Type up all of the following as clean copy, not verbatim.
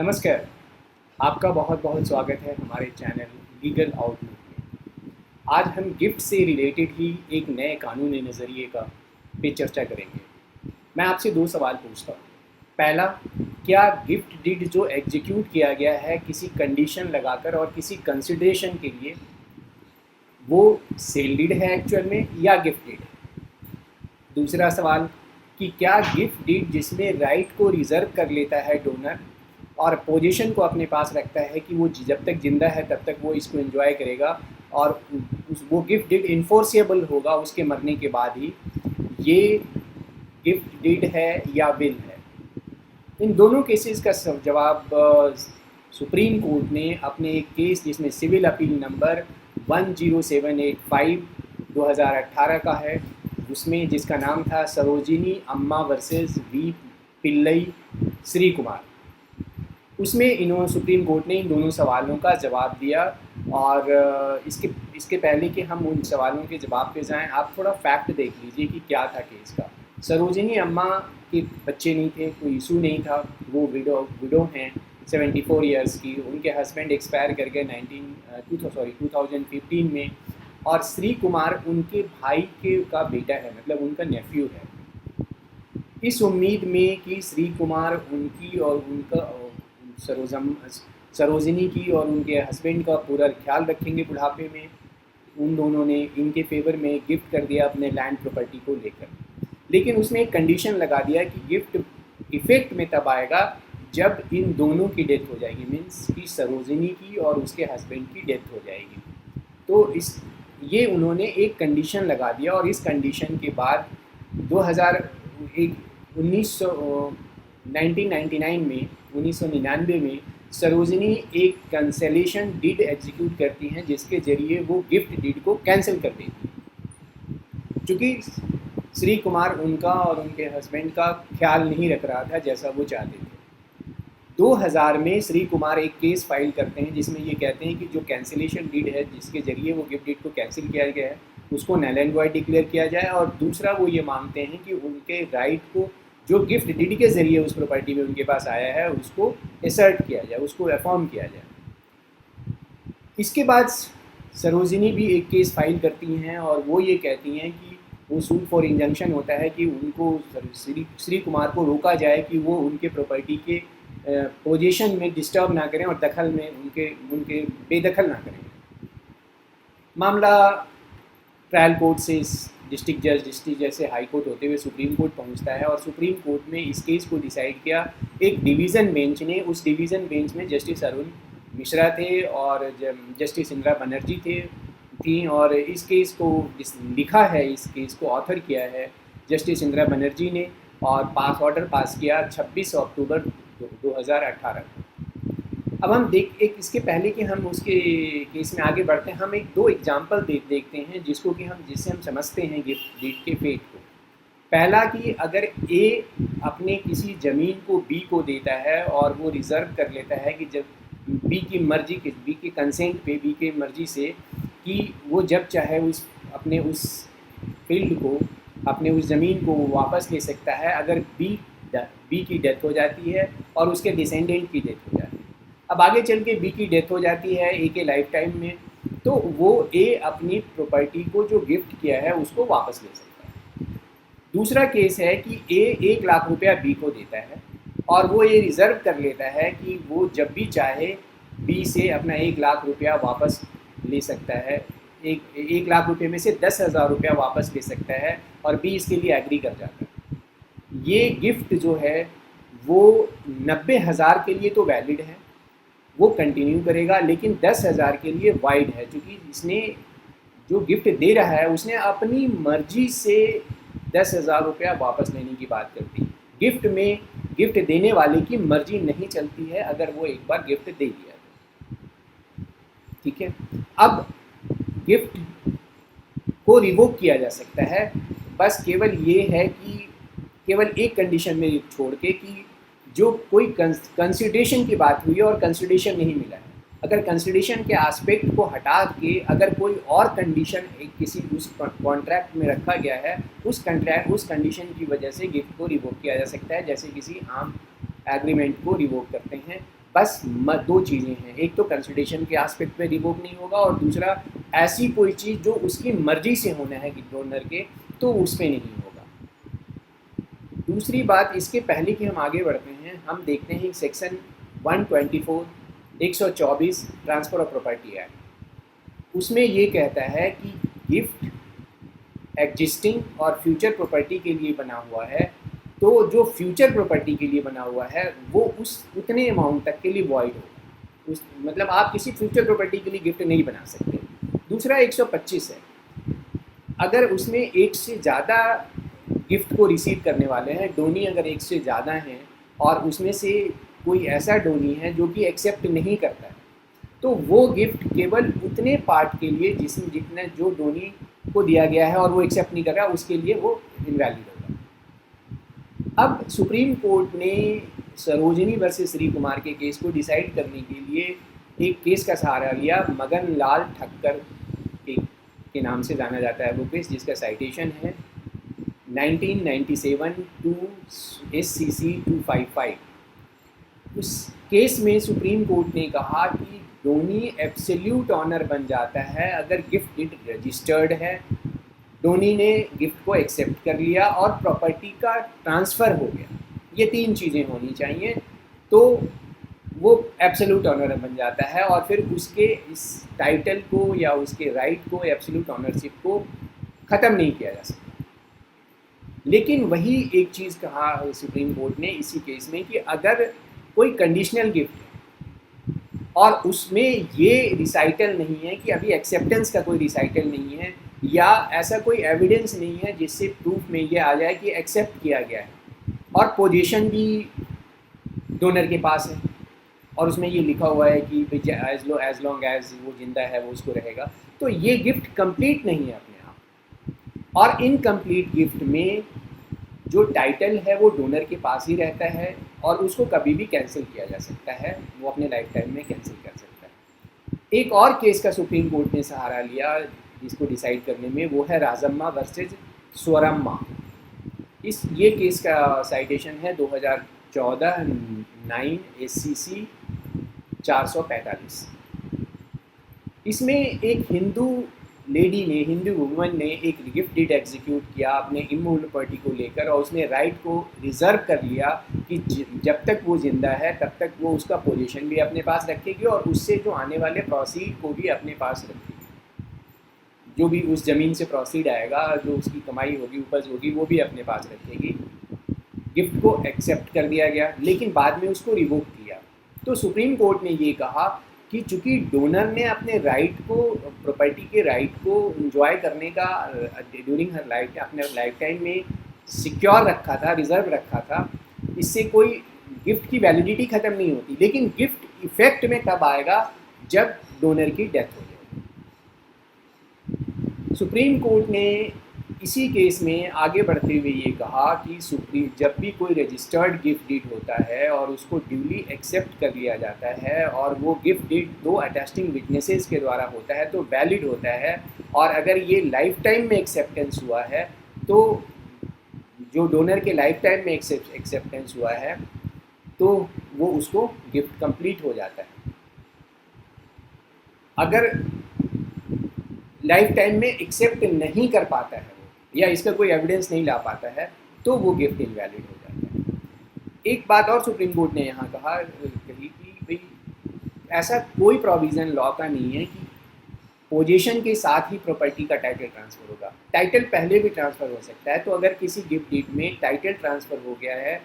नमस्कार। आपका बहुत बहुत स्वागत है हमारे चैनल लीगल आउटलुक में। आज हम गिफ्ट से रिलेटेड ही एक नए कानूनी नज़रिए का पे चर्चा करेंगे। मैं आपसे दो सवाल पूछता हूँ। पहला, क्या गिफ्ट डीड जो एग्जीक्यूट किया गया है किसी कंडीशन लगाकर और किसी कंसिडरेशन के लिए, वो सेल डीड है एक्चुअल में या गिफ्ट डीड है? दूसरा सवाल कि क्या गिफ्ट डीड जिसमें राइट को रिजर्व कर लेता है डोनर और पोजीशन को अपने पास रखता है कि वो जब तक ज़िंदा है तब तक वो इसको एंजॉय करेगा और वो गिफ्ट डीड इन्फोर्सेबल होगा उसके मरने के बाद ही, ये गिफ्ट डीड है या विल है? इन दोनों केसेस का जवाब सुप्रीम कोर्ट ने अपने एक केस जिसमें सिविल अपील नंबर 10785 2018 का है, उसमें जिसका नाम था सरोजिनी अम्मा वर्सेस वी पिल्लई श्री कुमार, उसमें इन्होंने सुप्रीम कोर्ट ने इन दोनों सवालों का जवाब दिया। और इसके पहले कि हम उन सवालों के जवाब पे जाएं, आप थोड़ा फैक्ट देख लीजिए कि क्या था केस का। सरोजिनी अम्मा के बच्चे नहीं थे, कोई इशू नहीं था, वो विडो हैं 74 इयर्स की। उनके हस्बैंड एक्सपायर कर गए 2015 में, और श्री कुमार उनके भाई का बेटा है, मतलब उनका नेफ्यू है। इस उम्मीद में कि श्री कुमार उनकी और उनका सरोजिनी की और उनके हस्बैंड का पूरा ख्याल रखेंगे बुढ़ापे में, उन दोनों ने इनके फेवर में गिफ्ट कर दिया अपने लैंड प्रॉपर्टी को लेकर। लेकिन उसमें एक कंडीशन लगा दिया कि गिफ्ट इफेक्ट में तब आएगा जब इन दोनों की डेथ हो जाएगी, मीन्स कि सरोजिनी की और उसके हस्बैंड की डेथ हो जाएगी। तो ये उन्होंने एक कंडीशन लगा दिया, और इस कंडीशन के बाद 1999 में सरोजिनी एक कैंसलेशन डीड एग्जीक्यूट करती हैं, जिसके ज़रिए वो गिफ्ट डीड को कैंसिल कर देती हैं। चूँकि श्री कुमार उनका और उनके हस्बैंड का ख्याल नहीं रख रहा था जैसा वो चाहते थे। 2000 में श्री कुमार एक केस फाइल करते हैं जिसमें ये कहते हैं कि जो कैंसिलेशन डीड है जिसके ज़रिए वो गिफ्ट डीड को कैंसिल किया गया है उसको नल एंड वॉइड डिक्लेयर किया जाए। और दूसरा, वो ये मांगते हैं कि उनके राइट को जो गिफ्ट डीड के ज़रिए उस प्रॉपर्टी में उनके पास आया है उसको एसर्ट किया जाए, उसको अफर्म किया जाए। इसके बाद सरोजिनी भी एक केस फाइल करती हैं और वो ये कहती हैं कि वो सूट फॉर इंजंक्शन होता है कि उनको श्री कुमार को रोका जाए कि वो उनके प्रॉपर्टी के पोजीशन में डिस्टर्ब ना करें और दखल में उनके बेदखल ना करें। मामला ट्रायल कोर्ट से डिस्ट्रिक्ट जज से हाई कोर्ट होते हुए सुप्रीम कोर्ट पहुंचता है, और सुप्रीम कोर्ट में इस केस को डिसाइड किया एक डिवीज़न बेंच ने। उस डिवीज़न बेंच में जस्टिस अरुण मिश्रा थे और जस्टिस इंदिरा बनर्जी थी, और इस केस को लिखा है, इस केस को ऑथर किया है जस्टिस इंदिरा बनर्जी ने, और ऑर्डर पास किया 26 अक्टूबर 2018 को। अब हम इसके पहले कि हम उसके केस में आगे बढ़ते हैं, हम दो एग्जाम्पल देखते हैं जिससे हम समझते हैं गिफ्ट डीड के फेट को। पहला कि अगर ए अपने किसी ज़मीन को बी को देता है और वो रिज़र्व कर लेता है कि जब बी के कंसेंट पे, बी के मर्जी से, कि वो जब चाहे अपने उस फील्ड को, अपने उस ज़मीन को वो वापस ले सकता है अगर बी की डेथ हो जाती है और उसके डिसेंडेंट की डेथ हो जाती है। अब आगे चल के बी की डेथ हो जाती है ए के लाइफ टाइम में, तो वो ए अपनी प्रॉपर्टी को जो गिफ्ट किया है उसको वापस ले सकता है। दूसरा केस है कि ए 1 लाख रुपया बी को देता है और वो ये रिज़र्व कर लेता है कि वो जब भी चाहे बी से अपना 1 लाख रुपया वापस ले सकता है। 1 लाख रुपये में से 10,000 रुपया वापस ले सकता है, और बी इसके लिए एग्री कर जाता है। ये गिफ्ट जो है वो 90,000 के लिए तो वैलिड है, वो कंटिन्यू करेगा, लेकिन 10,000 के लिए वाइड है, क्योंकि इसने जो गिफ्ट दे रहा है उसने अपनी मर्जी से 10,000 रुपया वापस लेने की बात करती है। गिफ्ट में गिफ्ट देने वाले की मर्जी नहीं चलती है अगर वो एक बार गिफ्ट दे दिया तो, ठीक है। अब गिफ्ट को रिवोक किया जा सकता है, बस केवल ये है कि केवल एक कंडीशन में छोड़ के कि जो कोई कंसिडरेशन की बात हुई है और कंसिडरेशन नहीं मिला है, अगर कंसिडरेशन के एस्पेक्ट को हटा के अगर कोई और कंडीशन किसी उस कॉन्ट्रैक्ट में रखा गया है, उस कंडीशन की वजह से गिफ्ट को रिवोक किया जा सकता है, जैसे किसी आम एग्रीमेंट को रिवोक करते हैं। बस दो चीज़ें हैं, एक तो कंसिडरेशन के एस्पेक्ट पे रिवोक नहीं होगा और दूसरा ऐसी कोई चीज़ जो उसकी मर्जी से होना है डोनर के, तो उस पर नहीं होगा। दूसरी बात, इसके पहले कि हम आगे बढ़ते हैं, हम देखते हैं section 124 124 transfer of property act. उसमें ये कहता है कि गिफ्ट एग्जिस्टिंग और फ्यूचर प्रॉपर्टी के लिए बना हुआ है, तो जो फ्यूचर प्रॉपर्टी के लिए बना हुआ है वो उस उतने अमाउंट तक के लिए वॉइड होगा। उस मतलब आप किसी फ्यूचर प्रॉपर्टी के लिए गिफ्ट नहीं बना सकते। दूसरा 125 है, अगर उसमें एक से ज़्यादा गिफ्ट को रिसीव करने वाले हैं, डोनी अगर एक से ज़्यादा हैं और उसमें से कोई ऐसा डोनी है जो कि एक्सेप्ट नहीं करता है, तो वो गिफ्ट केवल उतने पार्ट के लिए जितना जो डोनी को दिया गया है और वो एक्सेप्ट नहीं कर रहा, उसके लिए वो इनवैलिड होगा। अब सुप्रीम कोर्ट ने सरोजिनी वर्सेस श्री कुमार के केस को डिसाइड करने के लिए एक केस का सहारा लिया, मगन लाल ठक्कर के नाम से जाना जाता है वो केस, जिसका साइटेशन है 1997 टू SCC 255। उस केस में सुप्रीम कोर्ट ने कहा कि डोनी एब्सोल्यूट ऑनर बन जाता है अगर गिफ्ट डीड रजिस्टर्ड है, डोनी ने गिफ्ट को एक्सेप्ट कर लिया और प्रॉपर्टी का ट्रांसफ़र हो गया। ये तीन चीज़ें होनी चाहिए तो वो एब्सोल्यूट ऑनर बन जाता है और फिर उसके इस टाइटल को या उसके राइट को, एब्सोल्यूट ऑनरशिप को ख़त्म नहीं किया जा सकता। लेकिन वही एक चीज़ कहा सुप्रीम कोर्ट ने इसी केस में कि अगर कोई कंडीशनल गिफ्ट है और उसमें ये रिसाइटल नहीं है कि अभी एक्सेप्टेंस का कोई रिसाइटल नहीं है या ऐसा कोई एविडेंस नहीं है जिससे प्रूफ में ये आ जाए कि एक्सेप्ट किया गया है, और पोजीशन भी डोनर के पास है और उसमें ये लिखा हुआ है कि एज लॉन्ग एज वो जिंदा है वो उसको रहेगा, तो ये गिफ्ट कंप्लीट नहीं है अपने आप। और इनकम्प्लीट गिफ्ट में जो टाइटल है वो डोनर के पास ही रहता है और उसको कभी भी कैंसिल किया जा सकता है, वो अपने लाइफ टाइम में कैंसिल कर सकता है। एक और केस का सुप्रीम कोर्ट ने सहारा लिया जिसको डिसाइड करने में, वो है राजम्मा वर्सेज स्वरम्मा। ये केस का साइटेशन है 2014 9 SCC 445। इसमें एक हिंदू वुमन ने एक गिफ्ट डीड एग्जीक्यूट किया अपने इमूवेबल प्रॉपर्टी को लेकर और उसने राइट को रिजर्व कर लिया कि जब तक वो ज़िंदा है तब तक वो उसका पोजीशन भी अपने पास रखेगी और उससे जो आने वाले प्रोसीड को भी अपने पास रखेगी। जो भी उस ज़मीन से प्रोसीड आएगा, जो उसकी कमाई होगी, उपज होगी, वो भी अपने पास रखेगी। गिफ्ट को एक्सेप्ट कर दिया गया लेकिन बाद में उसको रिवोक किया। तो सुप्रीम कोर्ट ने ये कहा कि चूँकि डोनर ने अपने राइट को, प्रॉपर्टी के राइट को इंजॉय करने का ड्यूरिंग हर लाइफ, अपने लाइफ टाइम में सिक्योर रखा था, रिजर्व रखा था, इससे कोई गिफ्ट की वैलिडिटी ख़त्म नहीं होती। लेकिन गिफ्ट इफेक्ट में तब आएगा जब डोनर की डेथ हो जाए। सुप्रीम कोर्ट ने इसी केस में आगे बढ़ते हुए ये कहा कि जब भी कोई रजिस्टर्ड गिफ्ट डीड होता है और उसको ड्यूली एक्सेप्ट कर लिया जाता है और वो गिफ्ट डीड 2 अटेस्टिंग विटनेसेस के द्वारा होता है तो वैलिड होता है, और अगर ये लाइफ टाइम में एक्सेप्टेंस हुआ है तो जो डोनर के लाइफ टाइम में एक्सेप्टेंस हुआ है तो वो उसको गिफ्ट कंप्लीट हो जाता है। अगर लाइफ टाइम में एक्सेप्ट नहीं कर पाता है या इसका कोई एविडेंस नहीं ला पाता है तो वो गिफ्ट इनवैलिड हो जाता है। एक बात और सुप्रीम कोर्ट ने यहाँ कही कि भाई ऐसा कोई प्रोविज़न लॉ का नहीं है कि पोजीशन के साथ ही प्रॉपर्टी का टाइटल ट्रांसफ़र होगा। टाइटल पहले भी ट्रांसफ़र हो सकता है, तो अगर किसी गिफ्ट डीड में टाइटल ट्रांसफ़र हो गया है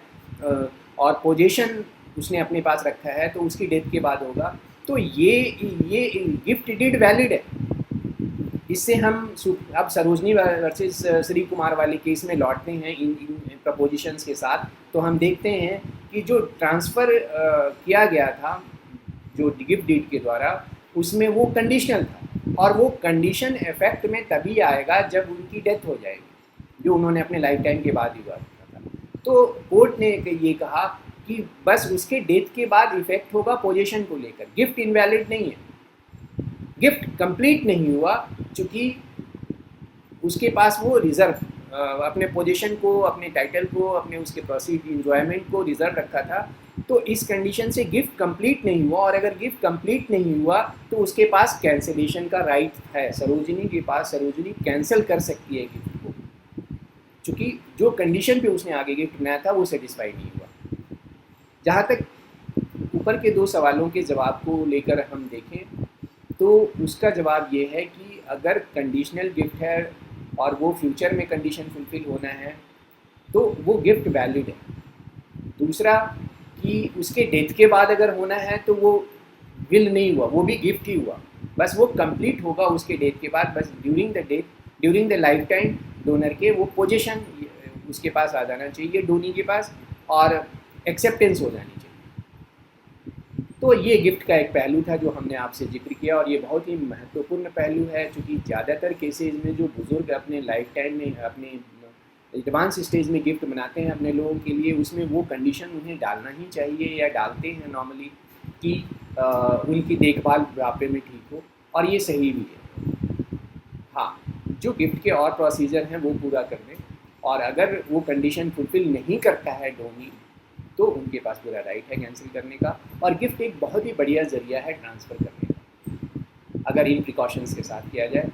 और पोजीशन उसने अपने पास रखा है तो उसकी डेथ के बाद होगा, तो ये गिफ्ट डीड वैलिड है। इससे हम अब सरोजनी वर्सेस श्री कुमार वाले केस में लौटते हैं इन प्रपोजिशंस के साथ, तो हम देखते हैं कि जो ट्रांसफ़र किया गया था जो गिफ्ट डीड के द्वारा, उसमें वो कंडीशनल था और वो कंडीशन इफेक्ट में तभी आएगा जब उनकी डेथ हो जाएगी, जो उन्होंने अपने लाइफ टाइम के बाद ही हुआ था। तो कोर्ट ने ये कहा कि बस उसके डेथ के बाद इफेक्ट होगा पोजीशन को लेकर, गिफ्ट इनवैलिड नहीं है, गिफ्ट कंप्लीट नहीं हुआ चूँकि उसके पास वो रिज़र्व अपने पोजीशन को, अपने टाइटल को, अपने उसके प्रोसीड इंजॉयमेंट को रिज़र्व रखा था, तो इस कंडीशन से गिफ्ट कंप्लीट नहीं हुआ, और अगर गिफ्ट कंप्लीट नहीं हुआ तो उसके पास कैंसिलेशन का राइट है, सरोजिनी के पास, सरोजिनी कैंसिल कर सकती है गिफ्ट को, क्योंकि जो कंडीशन पे उसने आगे गिफ्ट बनाया था वो सेटिस्फाई नहीं हुआ। जहाँ तक ऊपर के दो सवालों के जवाब को लेकर हम देखें तो उसका जवाब ये है कि अगर कंडीशनल गिफ्ट है और वो फ्यूचर में कंडीशन फुलफिल होना है तो वो गिफ्ट वैलिड है। दूसरा कि उसके डेथ के बाद अगर होना है तो वो विल नहीं हुआ, वो भी गिफ्ट ही हुआ, बस वो कंप्लीट होगा उसके डेथ के बाद, बस during the death, during the life time donor के वो पोजीशन उसके पास आ जाना चाहिए, डोनी के पास, और एक्सेप्टेंस हो जानी चाहिए। तो ये गिफ्ट का एक पहलू था जो हमने आपसे जिक्र किया, और ये बहुत ही महत्वपूर्ण पहलू है, क्योंकि ज़्यादातर केसेस में जो बुज़ुर्ग अपने लाइफ टाइम में, अपने एडवांस स्टेज में गिफ्ट बनाते हैं अपने लोगों के लिए, उसमें वो कंडीशन उन्हें डालना ही चाहिए या डालते हैं नॉर्मली कि उनकी देखभाल बुढ़ापे में ठीक हो, और ये सही भी है। हाँ, जो गिफ्ट के और प्रोसीजर हैं वो पूरा कर दें, और अगर वो कंडीशन फुलफिल नहीं करता है डोनी तो उनके पास पूरा राइट है कैंसिल करने का, और गिफ्ट एक बहुत ही बढ़िया ज़रिया है ट्रांसफ़र करने का, अगर इन प्रिकॉशंस के साथ किया जाए।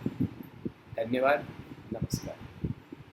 धन्यवाद, नमस्कार।